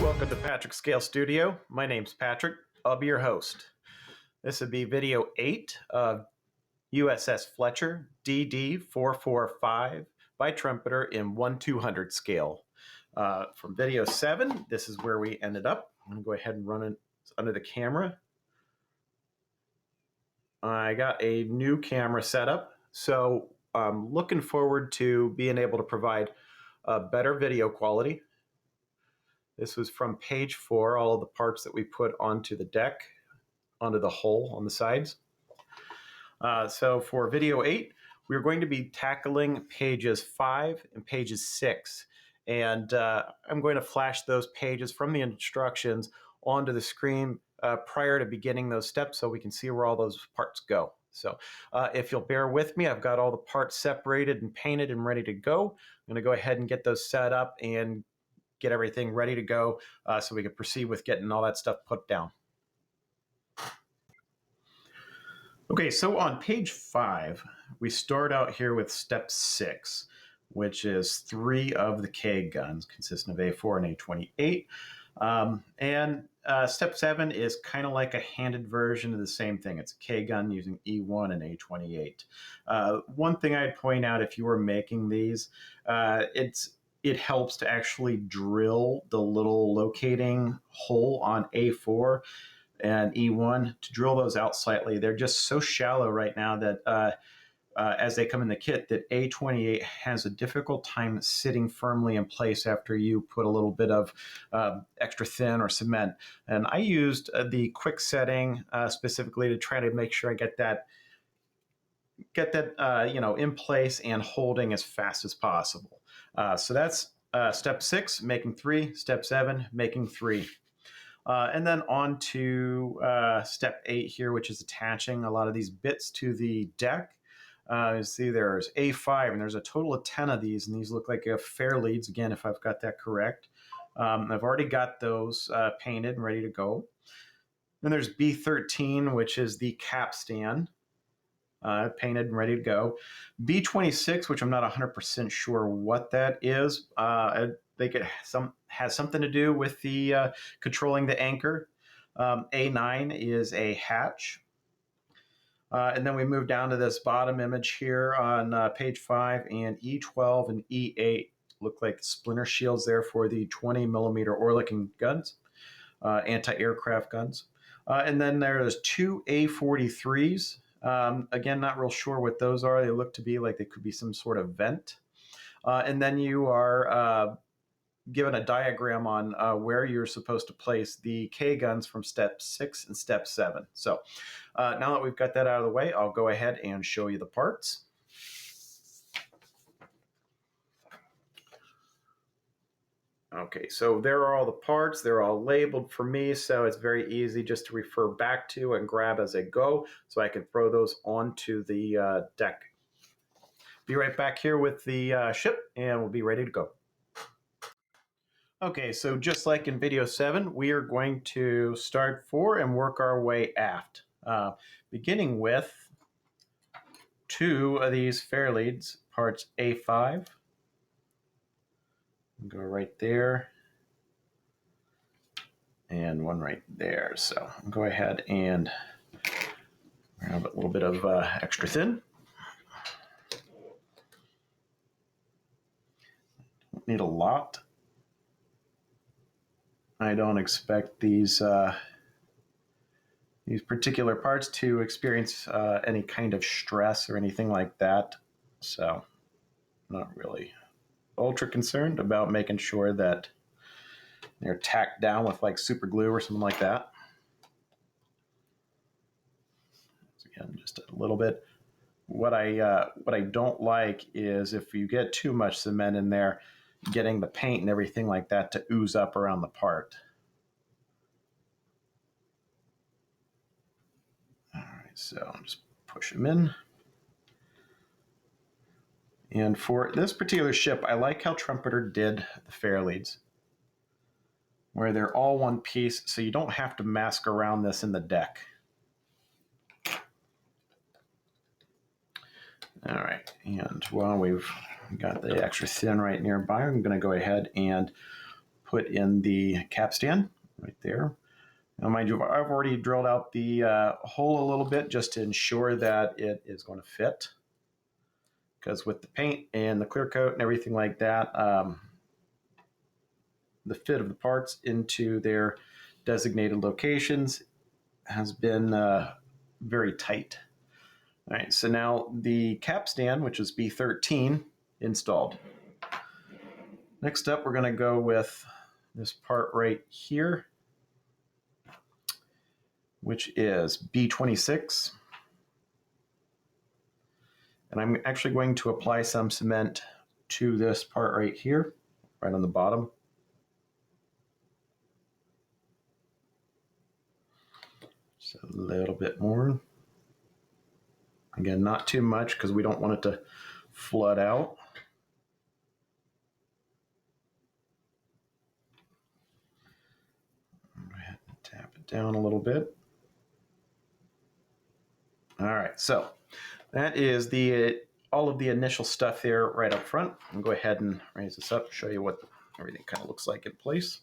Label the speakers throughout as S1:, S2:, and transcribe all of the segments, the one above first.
S1: Welcome to Patrick's Scale Studio. My name's Patrick. I'll be your host. This would be video 8 of USS Fletcher DD-445 by trumpeter in 1/200 scale. From video 7, this is where we ended up. I'm going to go ahead and run it under the camera. I got a new camera setup, so I'm looking forward to being able to provide better video quality. This was from page 4, all of the parts that we put onto the deck, onto the hull on the sides. So for video 8, we're going to be tackling pages 5 and pages 6. And I'm going to flash those pages from the instructions onto the screen prior to beginning those steps so we can see where all those parts go. So if you'll bear with me, I've got all the parts separated and painted and ready to go. I'm going to go ahead and get those set up and get everything ready to go so we can proceed with getting all that stuff put down. Okay, so on page 5, we start out here with step 6, which is 3 of the K guns, consisting of A4 and A28. Step 7 is kind of like a handed version of the same thing. It's a K gun using E1 and A28. One thing I'd point out if you were making these, it helps to actually drill the little locating hole on A4 and E1 to drill those out slightly. They're just so shallow right now that as they come in the kit, that A28 has a difficult time sitting firmly in place after you put a little bit of extra thin or cement. And I used the quick setting specifically to try to make sure I get that in place and holding as fast as possible. So that's step 6, making 3. Step 7, making 3. And then on to step 8 here, which is attaching a lot of these bits to the deck. You see there's A5, and there's a total of 10 of these, and these look like fairleads, again, if I've got that correct. I've already got those painted and ready to go. Then there's B13, which is the capstan. Painted and ready to go. B26, which I'm not 100% sure what that is. I think it has something to do with the controlling the anchor. A9 is a hatch. And then we move down to this bottom image here on page 5, and E12 and E8 look like the splinter shields there for the 20 millimeter Oerlikon guns, anti-aircraft guns. And then there's 2 A43s. Again, not real sure what those are. They look to be like they could be some sort of vent. And then you are given a diagram on where you're supposed to place the K guns from step 6 and step 7. So now that we've got that out of the way, I'll go ahead and show you the parts. Okay, so there are all the parts. They're all labeled for me, so it's very easy just to refer back to and grab as I go, so I can throw those onto the deck. Be right back here with the ship, and we'll be ready to go. Okay, so just like in video 7, we are going to start fore and work our way aft, beginning with 2 of these fairleads, parts A5. Go right there, and one right there. So I'll go ahead and grab a little bit of extra thin. Don't need a lot. I don't expect these particular parts to experience any kind of stress or anything like that. So I'm not really ultra concerned about making sure that they're tacked down with like super glue or something like that. So again, just a little bit. What I don't like is if you get too much cement in there, getting the paint and everything like that to ooze up around the part. All right, so I'll just push them in. And for this particular ship, I like how Trumpeter did the fairleads, where they're all one piece, so you don't have to mask around this in the deck. All right, and while we've got the extra thin right nearby, I'm going to go ahead and put in the capstan right there. Now, mind you, I've already drilled out the hole a little bit just to ensure that it is going to fit. Because with the paint and the clear coat and everything like that, the fit of the parts into their designated locations has been very tight. All right, so now the capstan, which is B13, installed. Next up, we're going to go with this part right here, which is B26. And I'm actually going to apply some cement to this part right here, right on the bottom. Just a little bit more. Again, not too much because we don't want it to flood out. Go ahead and tap it down a little bit. All right, so that is all of the initial stuff there right up front. I'll go ahead and raise this up, show you what everything kind of looks like in place.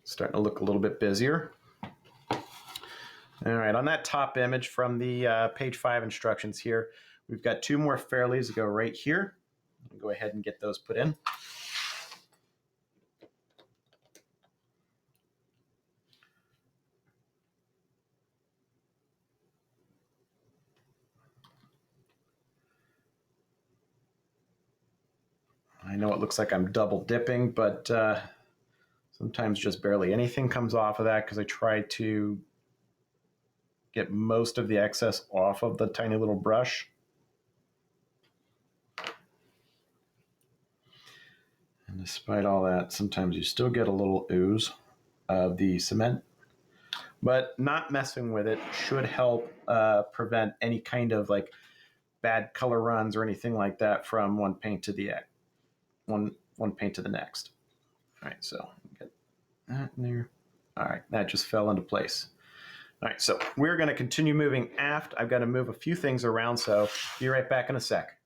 S1: Starting to look a little bit busier. All right, on that top image from the page 5 instructions here, we've got 2 more fairleads to go right here. I'll go ahead and get those put in. I know it looks like I'm double dipping, but sometimes just barely anything comes off of that because I try to get most of the excess off of the tiny little brush. And despite all that, sometimes you still get a little ooze of the cement. But not messing with it should help prevent any kind of like bad color runs or anything like that from one paint to the next. All right, so get that in there. All right, that just fell into place. All right, so we're going to continue moving aft. I've got to move a few things around, so be right back in a sec.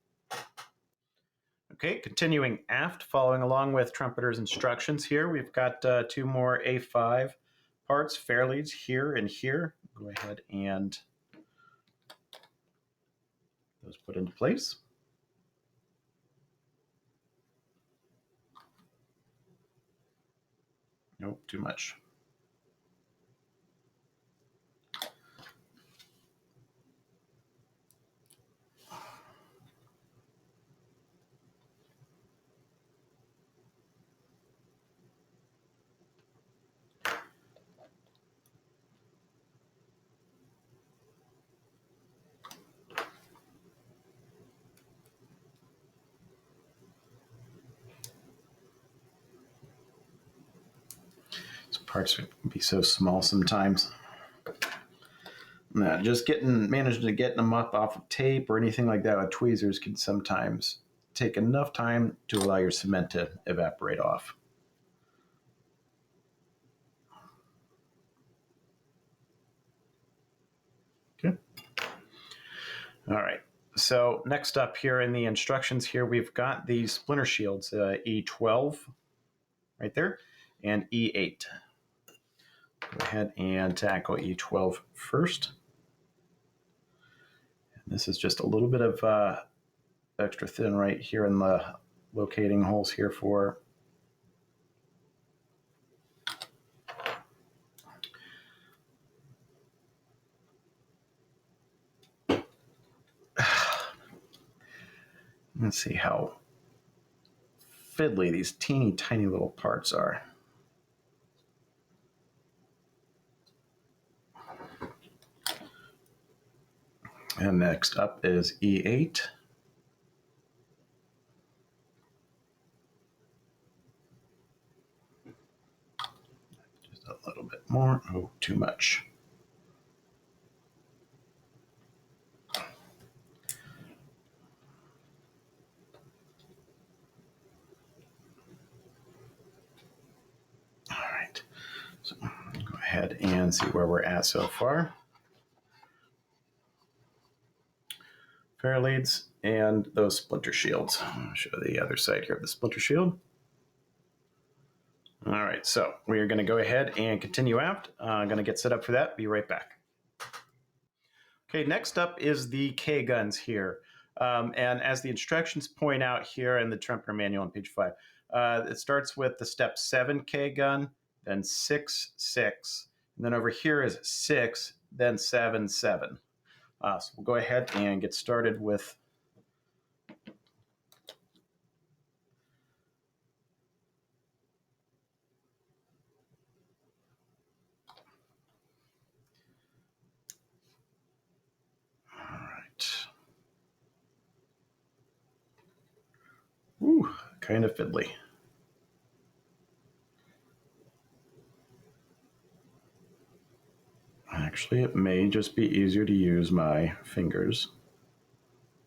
S1: Okay, continuing aft, following along with Trumpeter's instructions here, we've got 2 more A5 parts, fairleads here and here. Go ahead and those put into place. Nope, too much. Parts can be so small sometimes. Just managing to get them up off of tape or anything like that with tweezers can sometimes take enough time to allow your cement to evaporate off. Okay. All right. So next up here in the instructions here, we've got these splinter shields, E12 right there and E8. Go ahead and tackle E12 first. And this is just a little bit of extra thin right here in the locating holes here for let's see how fiddly these teeny tiny little parts are. And next up is E8. Just a little bit more. Oh, too much. All right. So go ahead and see where we're at so far. Fairleads and those splinter shields. I'll show the other side here of the splinter shield. All right, so we are going to go ahead and continue aft. I'm going to get set up for that. Be right back. Okay, next up is the K guns here. And as the instructions point out here in the trumpeter manual on page 5, it starts with the step 7 K gun, then 6, 6, and then over here is 6, then 7, 7. So we'll go ahead and get started with Ooh, kind of fiddly. Actually, it may just be easier to use my fingers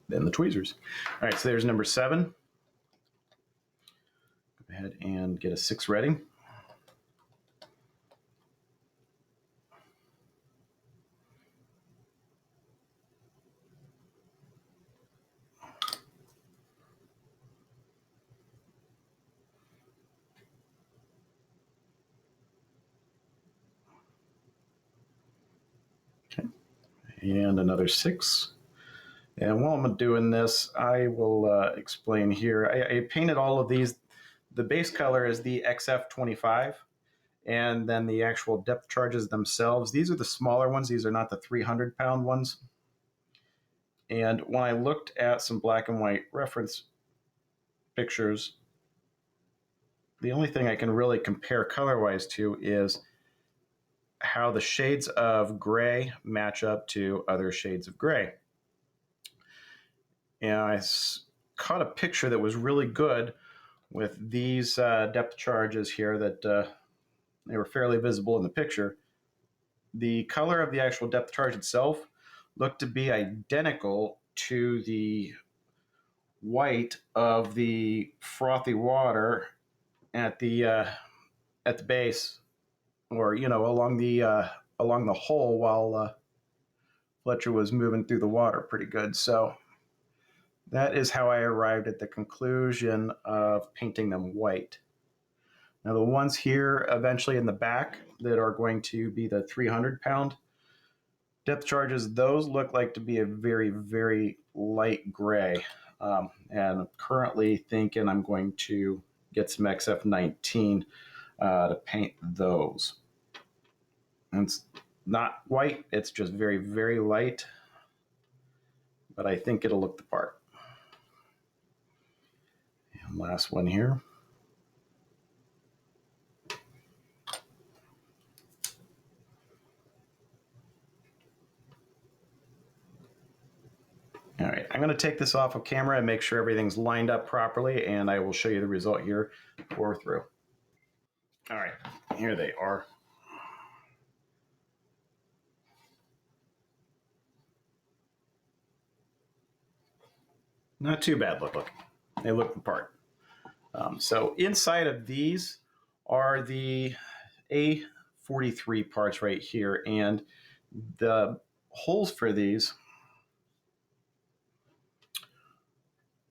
S1: than the tweezers. All right, so there's number 7. Go ahead and get a 6 ready. Okay, and another 6. And while I'm doing this, I will explain here. I painted all of these. The base color is the XF25, and then the actual depth charges themselves. These are the smaller ones. These are not the 300-pound ones. And when I looked at some black and white reference pictures, the only thing I can really compare color-wise to is how the shades of gray match up to other shades of gray. And I caught a picture that was really good with these depth charges here that they were fairly visible in the picture. The color of the actual depth charge itself looked to be identical to the white of the frothy water at the base, or along the hole while Fletcher was moving through the water pretty good. So that is how I arrived at the conclusion of painting them white. Now the ones here eventually in the back that are going to be the 300-pound depth charges, those look like to be a very, very light gray. And I'm currently thinking I'm going to get some XF19 to paint those. And it's not white, it's just very, very light, but I think it'll look the part. And last one here. All right, I'm going to take this off of camera and make sure everything's lined up properly, and I will show you the result here before we're through. All right, here they are. Not too bad looking. They look the part. So inside of these are the A43 parts right here, and the holes for these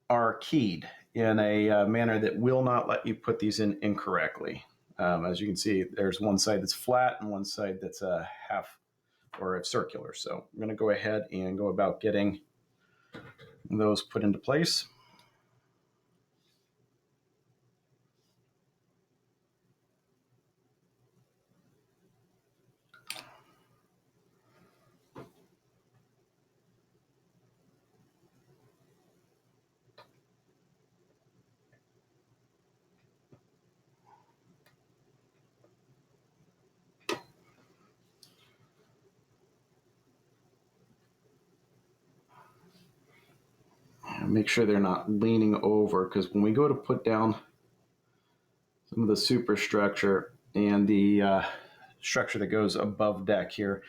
S1: are keyed in a manner that will not let you put these in incorrectly. As you can see, there's one side that's flat and one side that's a half or a circular. So I'm going to go ahead and go about getting those put into place. Make sure they're not leaning over, because when we go to put down some of the superstructure and the structure that goes above deck here,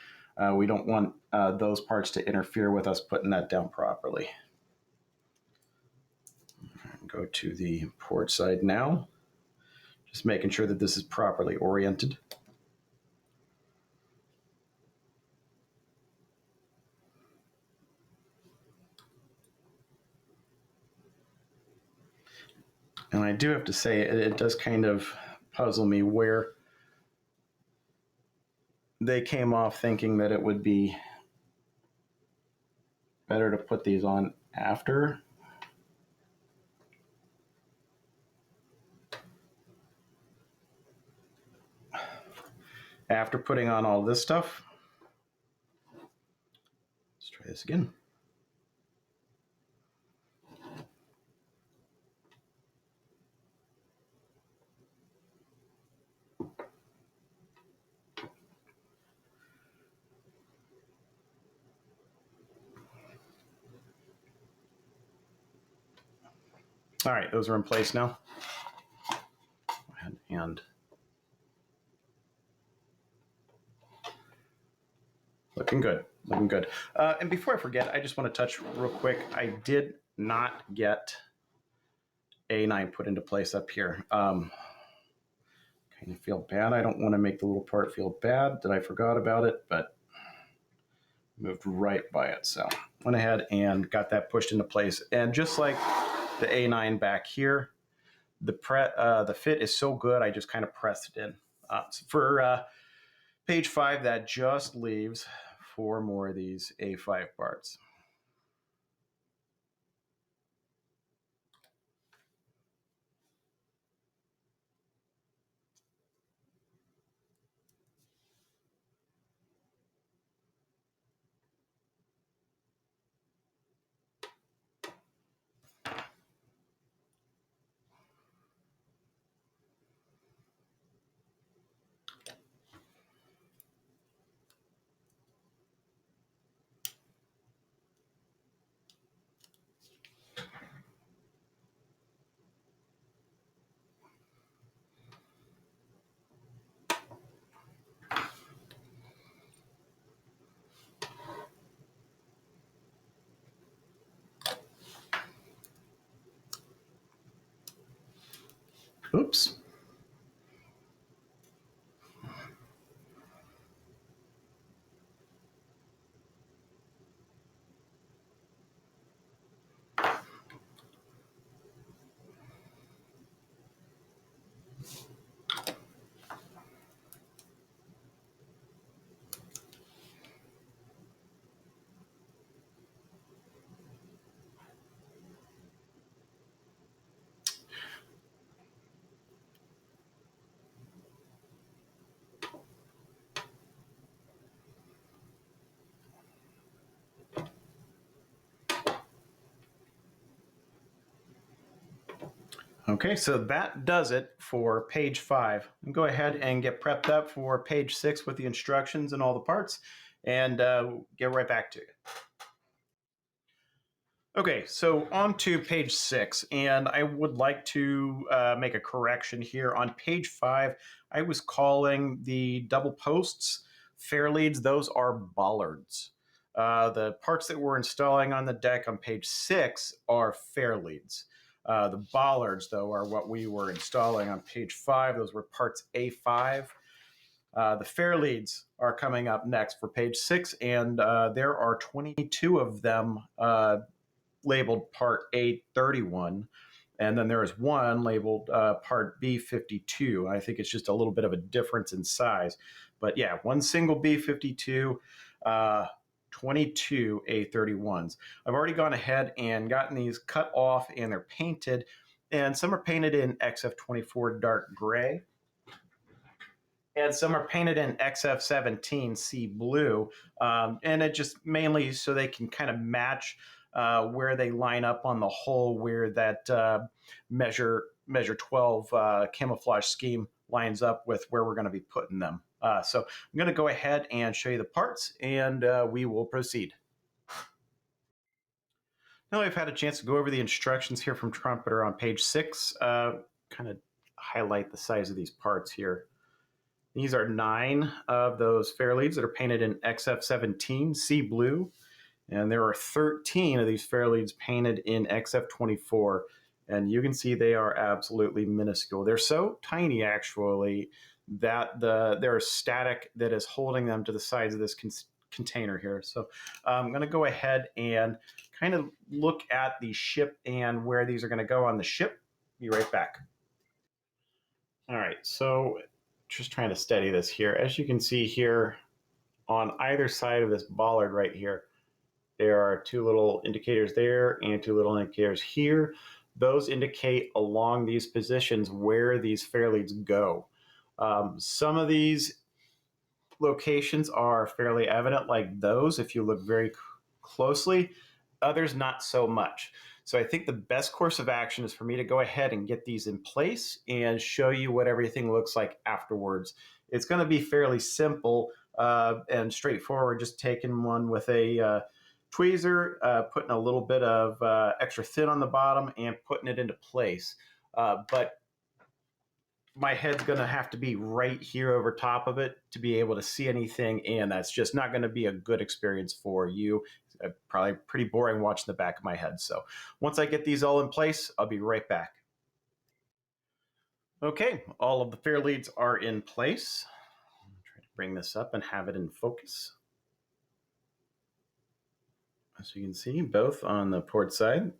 S1: we don't want those parts to interfere with us putting that down properly. Go to the port side now, just making sure that this is properly oriented. And I do have to say, it does kind of puzzle me where they came off thinking that it would be better to put these on after. After putting on all this stuff. Let's try this again. All right, those are in place now. Go ahead and looking good, looking good. And before I forget, I just want to touch real quick. I did not get A9 put into place up here. Kind of feel bad. I don't want to make the little part feel bad that I forgot about it, but moved right by it. So went ahead and got that pushed into place. And just like the A9 back here, the fit is so good, I just kind of pressed it in. So for page 5, that just leaves 4 more of these A5 parts. Oops. Okay, so that does it for page 5. Go ahead and get prepped up for page 6 with the instructions and all the parts, and get right back to you. Okay, so on to page 6, and I would like to make a correction here. On page 5, I was calling the double posts fairleads. Those are bollards. The parts that we're installing on the deck on page 6 are fairleads. The bollards, though, are what we were installing on page 5. Those were parts A5. The fairleads are coming up next for page 6, and there are 22 of them labeled part A31. And then there is one labeled part B52. I think it's just a little bit of a difference in size. But yeah, one single B52, 22 A31s. I've already gone ahead and gotten these cut off, and they're painted. And some are painted in XF24 dark gray. And some are painted in XF17 sea blue. And it just mainly so they can kind of match where they line up on the hull, where that measure 12 camouflage scheme lines up with where we're going to be putting them. So I'm going to go ahead and show you the parts, and we will proceed. Now I've had a chance to go over the instructions here from Trumpeter on page 6, kind of highlight the size of these parts here. These are 9 of those fairleads that are painted in XF17 sea blue. And there are 13 of these fairleads painted in XF24. And you can see they are absolutely minuscule. They're so tiny, actually, that there's static that is holding them to the sides of this container here. So I'm going to go ahead and kind of look at the ship and where these are going to go on the ship. Be right back. All right, so just trying to steady this here. As you can see here, on either side of this bollard right here, there are two little indicators there and two little indicators here. Those indicate along these positions where these fairleads go. Some of these locations are fairly evident, like those, if you look very closely. Others, not so much. So I think the best course of action is for me to go ahead and get these in place and show you what everything looks like afterwards. It's going to be fairly simple and straightforward, just taking one with a tweezer, putting a little bit of extra thin on the bottom and putting it into place. But my head's going to have to be right here over top of it to be able to see anything, and that's just not going to be a good experience for you. Probably pretty boring watching the back of my head. So once I get these all in place, I'll be right back. Okay, all of the fairleads are in place. I'm try to bring this up and have it in focus. As you can see, both on the port side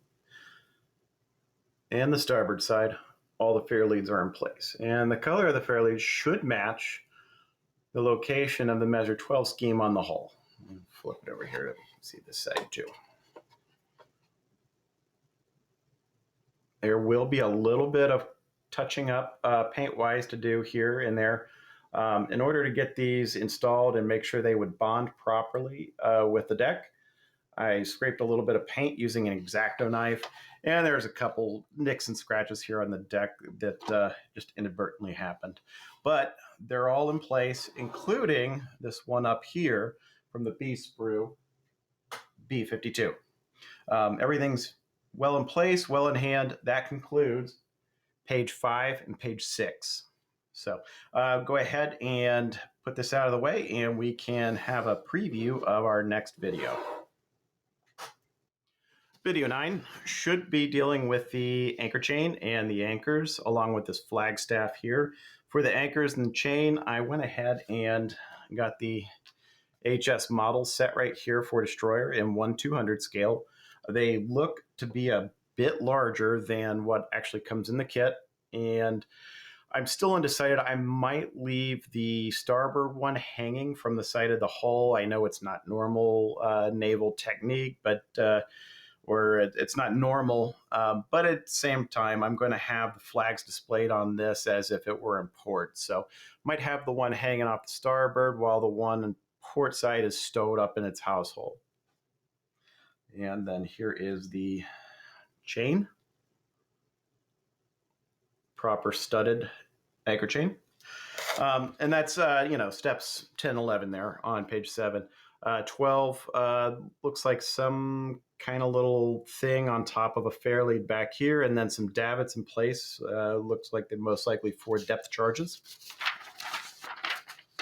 S1: and the starboard side, all the fairleads are in place. And the color of the fairlead should match the location of the measure 12 scheme on the hull. Flip it over here to see this side too. There will be a little bit of touching up paint-wise to do here and there. In order to get these installed and make sure they would bond properly with the deck, I scraped a little bit of paint using an X-Acto knife, and there's a couple nicks and scratches here on the deck that just inadvertently happened. But they're all in place, including this one up here from the B sprue, B52. Everything's well in place, well in hand. That concludes page 5 and page 6. So go ahead and put this out of the way, and we can have a preview of our next video. Video 9 should be dealing with the anchor chain and the anchors, along with this flagstaff here. For the anchors and the chain, I went ahead and got the HS model set right here for destroyer in 1/200 scale. They look to be a bit larger than what actually comes in the kit, and I'm still undecided. I might leave the starboard one hanging from the side of the hull. I know it's not normal naval technique, but or it's not normal, but at the same time, I'm going to have the flags displayed on this as if it were in port. So might have the one hanging off the starboard while the one in port side is stowed up in its household. And then here is the chain, proper studded anchor chain. And that's, steps 10, 11 there on page 7. 12 looks like some kind of little thing on top of a fairlead back here, and then some davits in place. Looks like they're most likely for depth charges.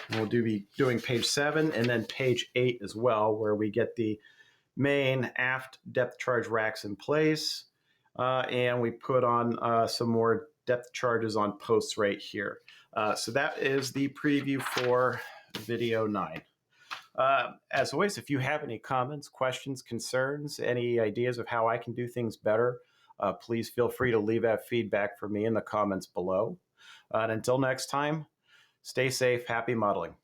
S1: And we'll be doing page 7 and then page 8 as well, where we get the main aft depth charge racks in place, and we put on some more depth charges on posts right here. So that is the preview for video 9. As always, if you have any comments, questions, concerns, any ideas of how I can do things better, please feel free to leave that feedback for me in the comments below. And until next time, stay safe, happy modeling.